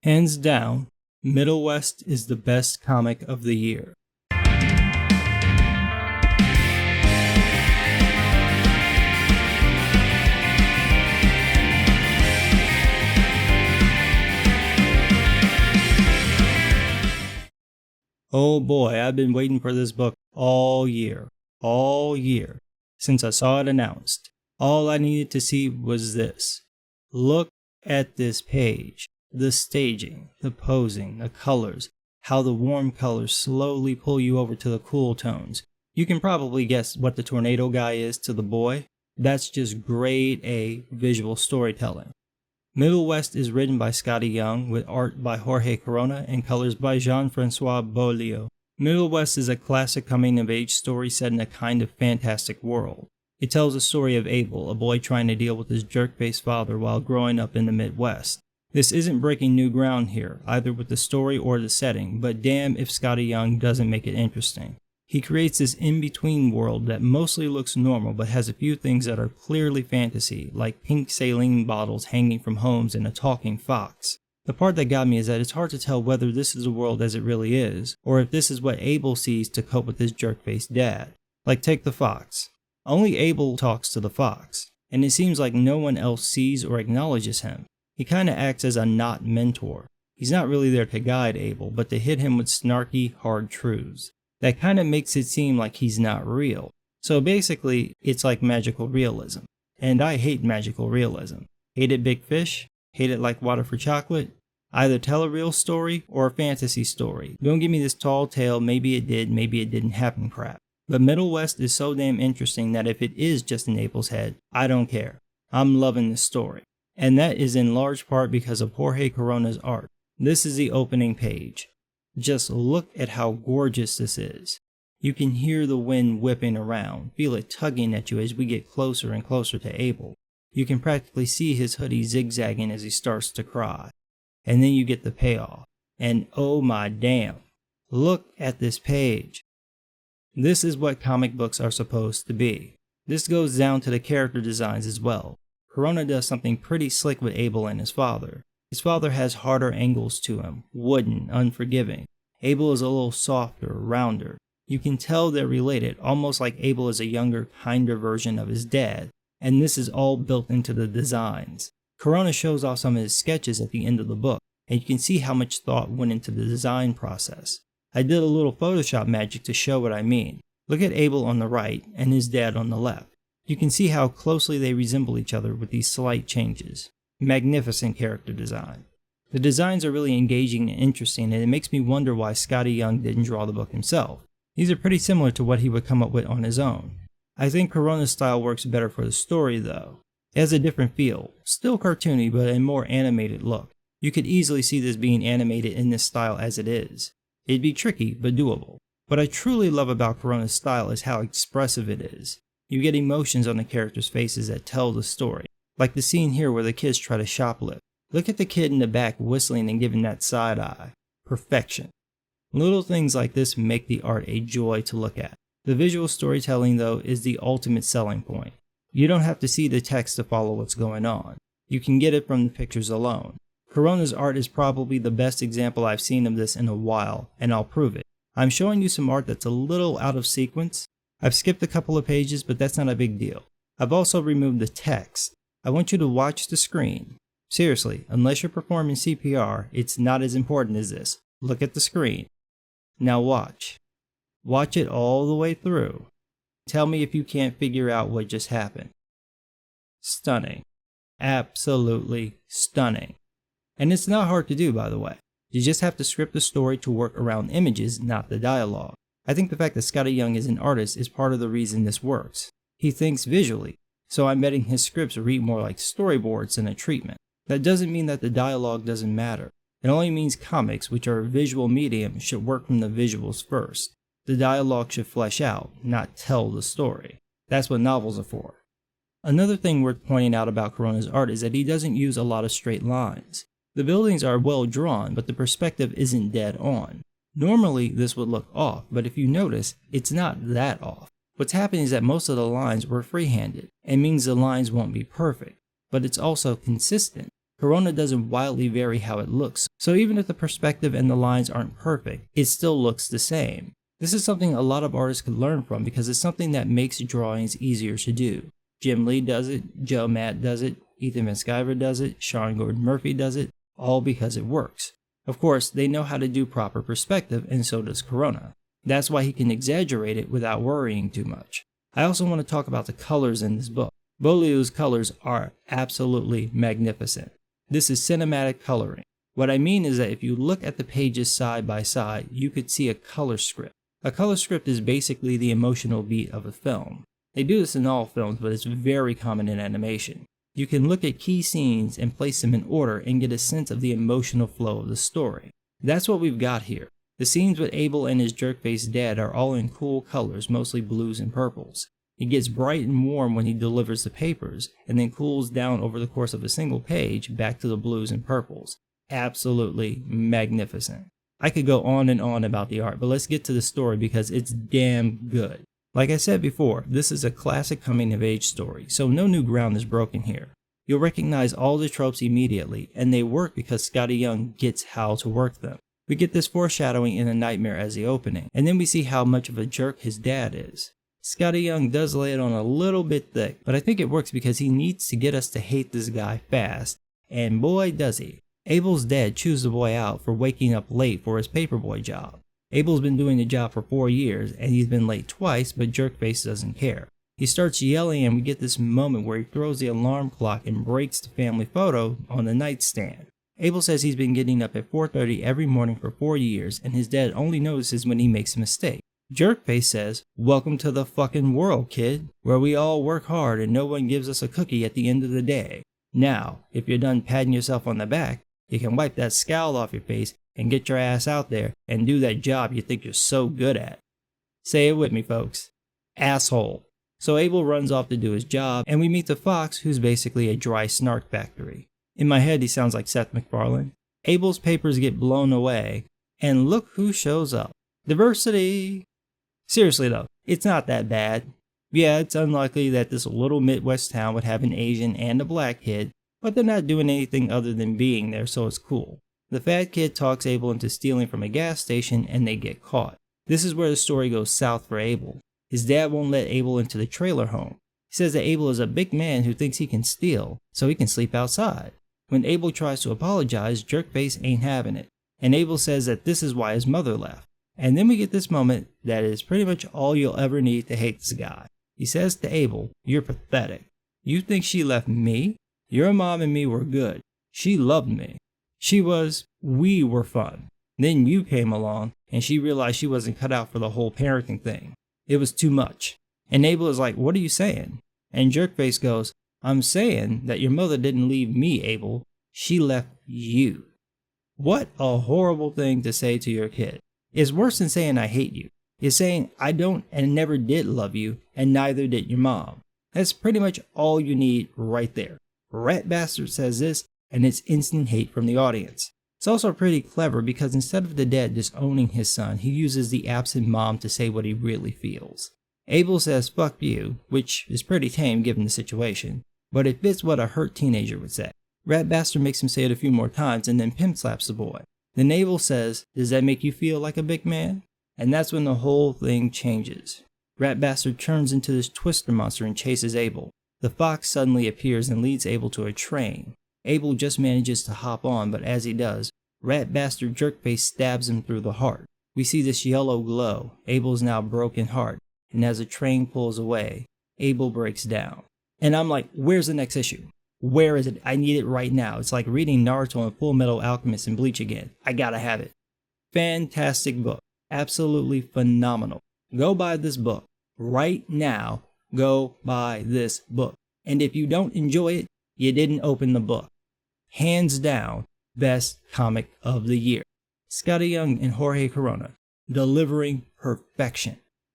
Hands down, Middlewest is the best comic of the year. Oh boy, I've been waiting for this book all year, since I saw it announced. All I needed to see was this. Look at this page. The staging, the posing, the colors, how the warm colors slowly pull you over to the cool tones. You can probably guess what the tornado guy is to the boy. That's just grade A visual storytelling. Middlewest is written by Scotty Young with art by Jorge Corona and colors by Jean-Francois Beaulieu. Middlewest is a classic coming-of-age story set in a kind of fantastic world. It tells the story of Abel, a boy trying to deal with his jerk-faced father while growing up in the Midwest. This isn't breaking new ground here, either with the story or the setting, but damn if Scotty Young doesn't make it interesting. He creates this in-between world that mostly looks normal but has a few things that are clearly fantasy, like pink saline bottles hanging from homes and a talking fox. The part that got me is that it's hard to tell whether this is the world as it really is, or if this is what Abel sees to cope with his jerk-faced dad. Like take the fox. Only Abel talks to the fox, and it seems like no one else sees or acknowledges him. He kinda acts as a not mentor. He's not really there to guide Abel, but to hit him with snarky, hard truths. That kinda makes it seem like he's not real. So basically, it's like magical realism. And I hate magical realism. Hate it big fish, hate it like water for chocolate. Either tell a real story or a fantasy story. Don't give me this tall tale, maybe it did, maybe it didn't happen crap. But Middlewest is so damn interesting that if it is just in Abel's head, I don't care. I'm loving this story. And that is in large part because of Jorge Corona's art. This is the opening page. Just look at how gorgeous this is. You can hear the wind whipping around, feel it tugging at you as we get closer and closer to Abel. You can practically see his hoodie zigzagging as he starts to cry. And then you get the payoff. And oh my damn, look at this page. This is what comic books are supposed to be. This goes down to the character designs as well. Corona does something pretty slick with Abel and his father. His father has harder angles to him, wooden, unforgiving. Abel is a little softer, rounder. You can tell they're related, almost like Abel is a younger, kinder version of his dad, and this is all built into the designs. Corona shows off some of his sketches at the end of the book, and you can see how much thought went into the design process. I did a little Photoshop magic to show what I mean. Look at Abel on the right and his dad on the left. You can see how closely they resemble each other with these slight changes. Magnificent character design. The designs are really engaging and interesting, and it makes me wonder why Scotty Young didn't draw the book himself. These are pretty similar to what he would come up with on his own. I think Corona's style works better for the story though. It has a different feel, still cartoony but a more animated look. You could easily see this being animated in this style as it is. It'd be tricky but doable. What I truly love about Corona's style is how expressive it is. You get emotions on the characters' faces that tell the story. Like the scene here where the kids try to shoplift. Look at the kid in the back whistling and giving that side eye. Perfection. Little things like this make the art a joy to look at. The visual storytelling though is the ultimate selling point. You don't have to see the text to follow what's going on. You can get it from the pictures alone. Corona's art is probably the best example I've seen of this in a while, and I'll prove it. I'm showing you some art that's a little out of sequence. I've skipped a couple of pages, but that's not a big deal. I've also removed the text. I want you to watch the screen. Seriously, unless you're performing CPR, it's not as important as this. Look at the screen. Now watch. Watch it all the way through. Tell me if you can't figure out what just happened. Stunning. Absolutely stunning. And it's not hard to do, by the way. You just have to script the story to work around images, not the dialogue. I think the fact that Scotty Young is an artist is part of the reason this works. He thinks visually. So I'm betting his scripts read more like storyboards than a treatment. That doesn't mean that the dialogue doesn't matter. It only means comics, which are a visual medium, should work from the visuals first. The dialogue should flesh out, not tell the story. That's what novels are for. Another thing worth pointing out about Corona's art is that he doesn't use a lot of straight lines. The buildings are well drawn, but the perspective isn't dead on. Normally, this would look off, but if you notice, it's not that off. What's happening is that most of the lines were freehanded. It means the lines won't be perfect, but it's also consistent. Corona doesn't wildly vary how it looks, so even if the perspective and the lines aren't perfect, it still looks the same. This is something a lot of artists could learn from because it's something that makes drawings easier to do. Jim Lee does it, Joe Matt does it, Ethan Van Sciver does it, Sean Gordon Murphy does it, all because it works. Of course, they know how to do proper perspective, and so does Corona. That's why he can exaggerate it without worrying too much. I also want to talk about the colors in this book. Beaulieu's colors are absolutely magnificent. This is cinematic coloring. What I mean is that if you look at the pages side by side, you could see a color script. A color script is basically the emotional beat of a film. They do this in all films, but it's very common in animation. You can look at key scenes and place them in order and get a sense of the emotional flow of the story. That's what we've got here. The scenes with Abel and his jerk-faced dad are all in cool colors, mostly blues and purples. It gets bright and warm when he delivers the papers, and then cools down over the course of a single page back to the blues and purples. Absolutely magnificent. I could go on and on about the art, but let's get to the story because it's damn good. Like I said before, this is a classic coming-of-age story, so no new ground is broken here. You'll recognize all the tropes immediately, and they work because Scotty Young gets how to work them. We get this foreshadowing in A Nightmare as the opening, and then we see how much of a jerk his dad is. Scotty Young does lay it on a little bit thick, but I think it works because he needs to get us to hate this guy fast, and boy does he. Abel's dad chews the boy out for waking up late for his paperboy job. Abel's been doing the job for 4 years, and he's been late twice, but Jerkface doesn't care. He starts yelling, and we get this moment where he throws the alarm clock and breaks the family photo on the nightstand. Abel says he's been getting up at 4:30 every morning for 4 years, and his dad only notices when he makes a mistake. Jerkface says, "Welcome to the fucking world, kid, where we all work hard and no one gives us a cookie at the end of the day. Now, if you're done patting yourself on the back, you can wipe that scowl off your face and get your ass out there and do that job you think you're so good at." Say it with me, folks. Asshole. So Abel runs off to do his job, and we meet the fox, who's basically a dry snark factory. In my head, he sounds like Seth MacFarlane. Abel's papers get blown away, and look who shows up. Diversity! Seriously though, it's not that bad. Yeah, it's unlikely that this little Midwest town would have an Asian and a black kid, but they're not doing anything other than being there, so it's cool. The fat kid talks Abel into stealing from a gas station, and they get caught. This is where the story goes south for Abel. His dad won't let Abel into the trailer home. He says that Abel is a big man who thinks he can steal, so he can sleep outside. When Abel tries to apologize, Jerkface ain't having it, and Abel says that this is why his mother left. And then we get this moment that is pretty much all you'll ever need to hate this guy. He says to Abel, "You're pathetic. You think she left me? Your mom and me were good. She loved me. We were fun. Then you came along, and she realized she wasn't cut out for the whole parenting thing. It was too much." And Abel is like, "What are you saying?" And Jerkface goes, "I'm saying that your mother didn't leave me, Abel. She left you." What a horrible thing to say to your kid. It's worse than saying I hate you. It's saying I don't and never did love you, and neither did your mom. That's pretty much all you need right there. Rat Bastard says this, and it's instant hate from the audience. It's also pretty clever because instead of the dad disowning his son, he uses the absent mom to say what he really feels. Abel says "fuck you," which is pretty tame given the situation, but it fits what a hurt teenager would say. Rat Bastard makes him say it a few more times and then pimp slaps the boy. Then Abel says, "Does that make you feel like a big man?" And that's when the whole thing changes. Rat Bastard turns into this twister monster and chases Abel. The fox suddenly appears and leads Abel to a train. Abel just manages to hop on, but as he does, Rat Bastard Jerkface stabs him through the heart. We see this yellow glow, Abel's now broken heart, and as the train pulls away, Abel breaks down. And I'm like, where's the next issue? Where is it? I need it right now. It's like reading Naruto and Full Metal Alchemist and Bleach again. I gotta have it. Fantastic book. Absolutely phenomenal. Go buy this book. Right now, go buy this book. And if you don't enjoy it, you didn't open the book. Hands down, best comic of the year. Scotty Young and Jorge Corona, delivering perfection.